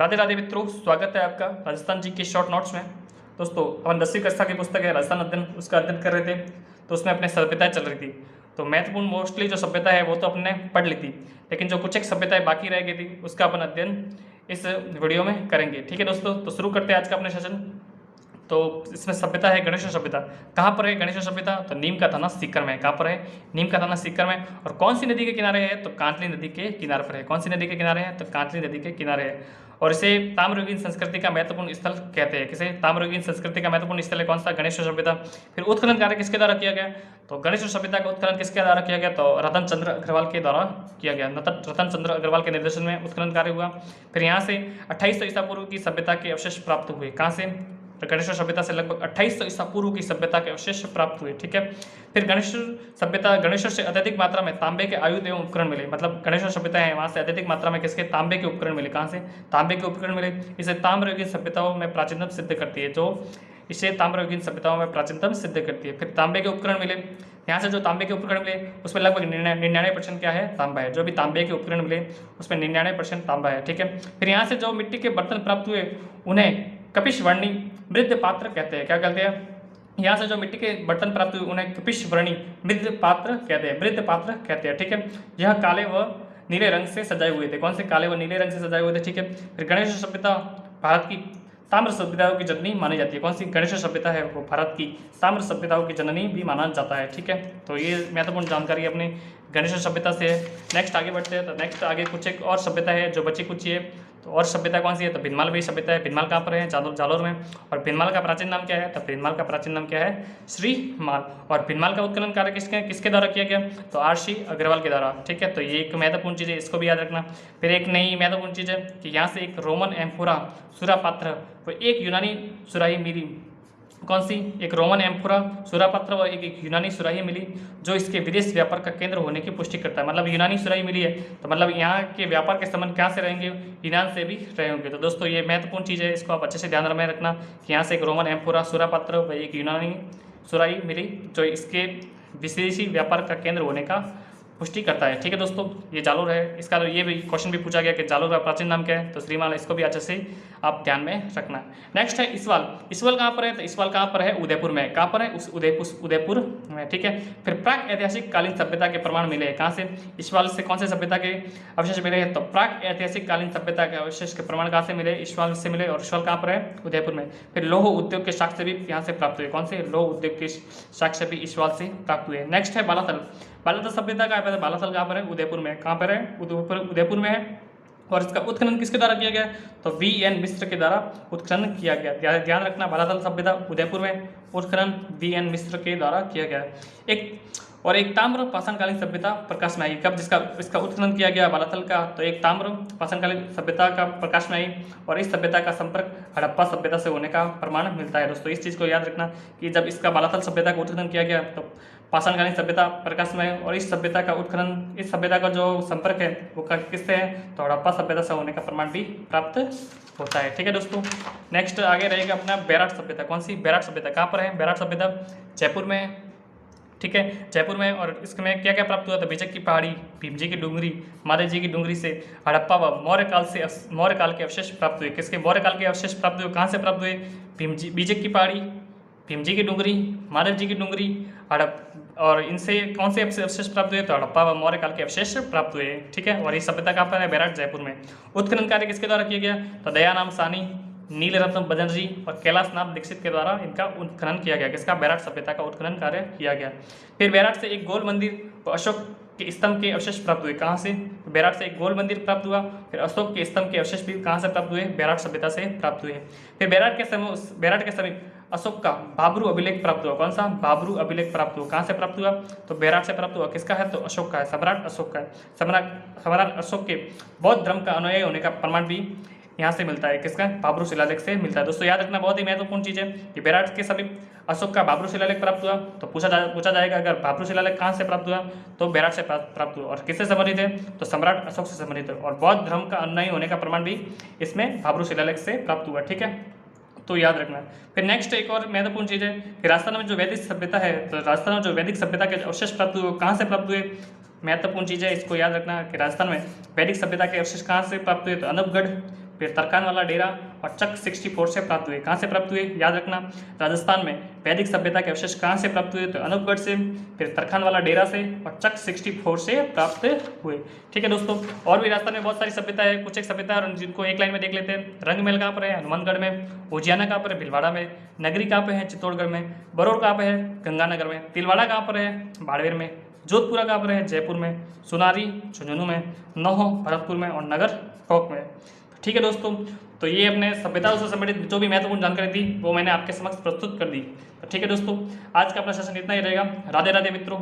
राधे राधे मित्रों, स्वागत है आपका राजस्थान जी के शॉर्ट नोट्स में। दोस्तों, अपन 10वीं कक्षा की पुस्तक है राजस्थान अध्ययन, उसका अध्ययन कर रहे थे। तो उसमें अपने सभ्यताएं चल रही थी। तो महत्वपूर्ण मोस्टली जो सभ्यता है वो तो अपने पढ़ ली थी, लेकिन जो कुछ एक सभ्यताएं बाकी रह गई थी उसका अपन अध्ययन इस वीडियो में करेंगे। ठीक है दोस्तों, तो शुरू करते हैं आज का अपने सेशन। तो इसमें सभ्यता है गणेश सभ्यता। कहाँ पर है गणेश सभ्यता? तो नीम का थाना सीकर में। कहाँ पर है? नीम का थाना सीकर में। और कौन सी नदी के किनारे है? तो कांतली नदी के किनारे पर है। कौन सी नदी के किनारे है? तो कांतली नदी के किनारे है। और इसे ताम्रयुगीन संस्कृति का महत्वपूर्ण स्थल कहते हैं। किसे? ताम्रयुगीन संस्कृति का महत्वपूर्ण स्थल है कौन सा? गणेश सभ्यता। फिर उत्खनन कार्य किसके द्वारा किया गया? तो गणेश सभ्यता का उत्खनन किसके द्वारा किया गया? तो रतन चंद्र अग्रवाल के द्वारा किया गया। रतन चंद्र अग्रवाल के निर्देशन में उत्खनन कार्य हुआ। फिर यहाँ से 2800 ईसा पूर्व की सभ्यता के अवशेष प्राप्त हुए। कहाँ से? गणेश सभ्यता से लगभग 2800 ईसा पूर्व की सभ्यता के अवशेष प्राप्त हुए। ठीक है। फिर गणेश सभ्यता, गणेश से अत्यधिक मात्रा में तांबे के आयुध एवं उपकरण मिले। मतलब गणेश सभ्यता है वहां से अत्यधिक मात्रा में किसके? तांबे के उपकरण मिले। कहां से? तांबे के उपकरण मिले। इसे ताम्रयुगीन सभ्यताओं में प्राचीनतम सिद्ध करती है। जो इसे ताम्रयुगीन सभ्यताओं में प्राचीनतम सिद्ध करती है। फिर तांबे के उपकरण मिले। यहाँ से जो तांबे के उपकरण मिले उसमें लगभग 99% क्या है? तांबा है। जो भी तांबे के उपकरण मिले उसमें 99% तांबा है। ठीक है। फिर यहाँ से जो मिट्टी के बर्तन प्राप्त हुए उन्हें कपिशवर्णी मृद पात्र कहते हैं। क्या कहते हैं? यहाँ से जो मिट्टी के बर्तन प्राप्त हुए उन्हें कपिशवर्णी मृद पात्र कहते हैं। मृद पात्र कहते हैं। ठीक है। यह काले व नीले रंग से सजाए हुए थे। कौन से? काले व नीले रंग से सजाए हुए थे। ठीक है। फिर गणेश सभ्यता भारत की ताम्र सभ्यताओं की जननी मानी जाती है। कौन सी गणेश सभ्यता है? वो भारत की ताम्र सभ्यताओं की जननी भी माना जाता है। ठीक है। तो ये महत्वपूर्ण जानकारी अपनी गणेश सभ्यता से है। नेक्स्ट आगे बढ़ते हैं। तो नेक्स्ट आगे कुछ एक और सभ्यता है जो बची कुछ है। तो और सभ्यता कौन सी है? तो भिनमाल भी सभ्यता है। भिनमाल कहाँ पर है? जालोर में। और भिनमाल का प्राचीन नाम क्या है? तो भिनमाल का प्राचीन नाम क्या है? श्रीमाल। और भिनमाल का उत्खनन कार्य किसके द्वारा किया गया? तो आर.सी. अग्रवाल के द्वारा। ठीक है। तो ये एक महत्वपूर्ण चीज़ है, इसको भी याद रखना। फिर एक नई महत्वपूर्ण चीज़ है कि यहाँ से एक रोमन एम्फोरा सुरापात्र व एक यूनानी सुराही मिली। कौन सी? एक रोमन एम्फोरा सुरापात्र व एक यूनानी सुराही मिली जो इसके विदेश व्यापार का केंद्र होने की पुष्टि करता है। मतलब यूनानी सुराही मिली है तो मतलब यहाँ के व्यापार के संबंध कहाँ से रहेंगे? यूनान से भी रहे होंगे। तो दोस्तों ये महत्वपूर्ण चीज़ है, इसको आप अच्छे से ध्यान में रखना कि यहाँ से एक रोमन एम्फोरा सुरापात्र व एक यूनानी सुराही मिली जो इसके विदेशी व्यापार का केंद्र होने का पुष्टि करता है। ठीक है दोस्तों, ये जालोर है। इसका तो ये भी क्वेश्चन भी पूछा गया कि जालोर का प्राचीन नाम क्या है? तो श्रीमाल। इसको भी अच्छे से आप ध्यान में रखना है। नेक्स्ट है इसवाल। इसवाल कहाँ पर है? तो इसवाल कहाँ पर है? उदयपुर में। कहाँ पर है? उस उदयपुर में। ठीक है। फिर प्राक ऐतिहासिक कालीन सभ्यता के प्रमाण मिले हैं। कहाँ से? इसवाल से कौन से सभ्यता के अवशेष मिले हैं? तो प्राक ऐतिहासिक कालीन सभ्यता के अवशेष के प्रमाण कहाँ से मिले? इसवाल से मिले। और इसवाल कहाँ पर है? उदयपुर में। फिर लौह उद्योग के साक्ष्य भी यहाँ से प्राप्त हुए। कौन से? लौह उद्योग के साक्ष्य भी इसवाल से प्राप्त हुए। नेक्स्ट है बालाथल। बालाथल सभ्यता कहाँ पर है? बालाथल कहाँ पर है? उदयपुर में। कहाँ पर है? उदयपुर में है। और इसका उत्खनन किसके द्वारा किया गया? तो वी.एन. मिश्र के द्वारा उत्खनन किया गया। ध्यान रखना, बालाथल सभ्यता उदयपुर में, उत्खनन वी.एन. मिश्र के द्वारा किया गया। एक ताम्र पाषाणकालीन सभ्यता प्रकाश में आई। कब इसका उत्खनन किया गया बालाथल का? तो एक ताम्र पाषाणकालीन सभ्यता का प्रकाश में आई और इस सभ्यता का संपर्क हड़प्पा सभ्यता से होने का प्रमाण मिलता है। दोस्तों इस चीज़ को याद रखना कि जब इसका बालाथल सभ्यता का उत्खनन किया गया तो पाषाणकालीन सभ्यता प्रकाश में आई और इस सभ्यता का उत्खनन, इस सभ्यता का जो संपर्क है वो किससे है? तो हड़प्पा सभ्यता से होने का प्रमाण भी प्राप्त होता है। ठीक है दोस्तों। नेक्स्ट आगे रहेगा अपना बैराट सभ्यता। कौन सी? बैराट सभ्यता। कहाँ पर है बैराट सभ्यता? जयपुर में। ठीक है, जयपुर में। और इसमें क्या क्या प्राप्त हुआ? तो बीजक की पहाड़ी, भीम जी की डूंगरी, महादेव जी की डूंगरी से हड़प्पा व मौर्य काल के अवशेष प्राप्त हुए। किसके? मौर्य काल के अवशेष प्राप्त हुए। कहाँ से प्राप्त हुए? बीजक की पहाड़ी, भीम जी की डूंगरी, महादेव जी की डूंगरी, और इनसे कौन से अवशेष प्राप्त हुए? तो हड़प्पा व मौर्य काल के अवशेष प्राप्त हुए। ठीक है। और ये सभ्यता कहाँ पर है? बैराट, जयपुर में। उत्खनन कार्य किसके द्वारा किया गया? तो दयाराम साहनी, नीलरत्न बनर्जी और कैलाशनाथ दीक्षित के द्वारा इनका उत्खनन किया गया। किसका? बैराट सभ्यता का उत्खनन कार्य किया गया। फिर बैराट से एक गोल मंदिर और अशोक के स्तंभ के अवशेष प्राप्त हुए। कहाँ से? बैराट से एक गोल मंदिर प्राप्त हुआ। फिर अशोक के स्तंभ के अवशेष भी कहाँ से प्राप्त हुए? बैराट सभ्यता से प्राप्त हुए। फिर बैराट के समीप अशोक का बाबरू अभिलेख प्राप्त हुआ। कौन सा? बाबरू अभिलेख प्राप्त हुआ। कहाँ से प्राप्त हुआ? तो बैराट से प्राप्त हुआ। किसका है? तो अशोक का है, सम्राट अशोक का है। सम्राट अशोक के बौद्ध धर्म का अनुयायी होने का प्रमाण भी यहाँ से मिलता है। किसका? बाबरू शिलालेख से मिलता है। दोस्तों याद रखना, बहुत ही महत्वपूर्ण चीज़ है कि बैराट के समीप अशोक का बाबरू शिलालेख प्राप्त हुआ। तो पूछा जाएगा अगर बाबरू शिलालेख कहाँ से प्राप्त हुआ? तो बैराट से प्राप्त हुआ। और किससे संबंधित है? तो सम्राट अशोक से संबंधित है। और बौद्ध धर्म का अनुयायी होने का प्रमाण भी इसमें बाबरू शिलालेख से प्राप्त हुआ। ठीक है, तो याद रखना। फिर नेक्स्ट एक और महत्वपूर्ण चीज़ है कि राजस्थान में जो वैदिक सभ्यता है, तो राजस्थान में जो वैदिक सभ्यता के अवशेष प्राप्त हुए कहाँ से प्राप्त हुए? महत्वपूर्ण चीज़ है, इसको याद रखना कि राजस्थान में वैदिक सभ्यता के अवशेष कहाँ से प्राप्त हुए? तो अनूपगढ़, फिर तरखान वाला डेरा और चक 64 से प्राप्त हुए। कहाँ से प्राप्त हुए याद रखना, राजस्थान में वैदिक सभ्यता के अवशेष कहाँ से प्राप्त हुए, तो अनूपगढ़ से, फिर तरखान वाला डेरा से और चक 64 से प्राप्त हुए। ठीक है दोस्तों, और भी राजस्थान में बहुत सारी सभ्यता है, कुछ एक सभ्यता है जिनको एक लाइन में देख लेते हैं। रंगमहल कहाँ पर है, हनुमानगढ़ में। उजियाना कहाँ पर है, भीलवाड़ा में। नगरी कहाँ पे है, चित्तौड़गढ़ में। बरौर कहाँ पे है, गंगानगर में। तिलवाड़ा कहाँ पर है, बाड़मेर में। जोधपुरा कहाँ पर है, जयपुर में। सुनारी झुंझुनू में। नौहो भरतपुर में और नगर टोंक में। ठीक है दोस्तों, तो ये अपने सभ्यताओं से संबंधित जो भी महत्वपूर्ण जानकारी थी वो मैंने आपके समक्ष प्रस्तुत कर दी। तो ठीक है दोस्तों, आज का अपना सेशन इतना ही रहेगा। राधे राधे मित्रों।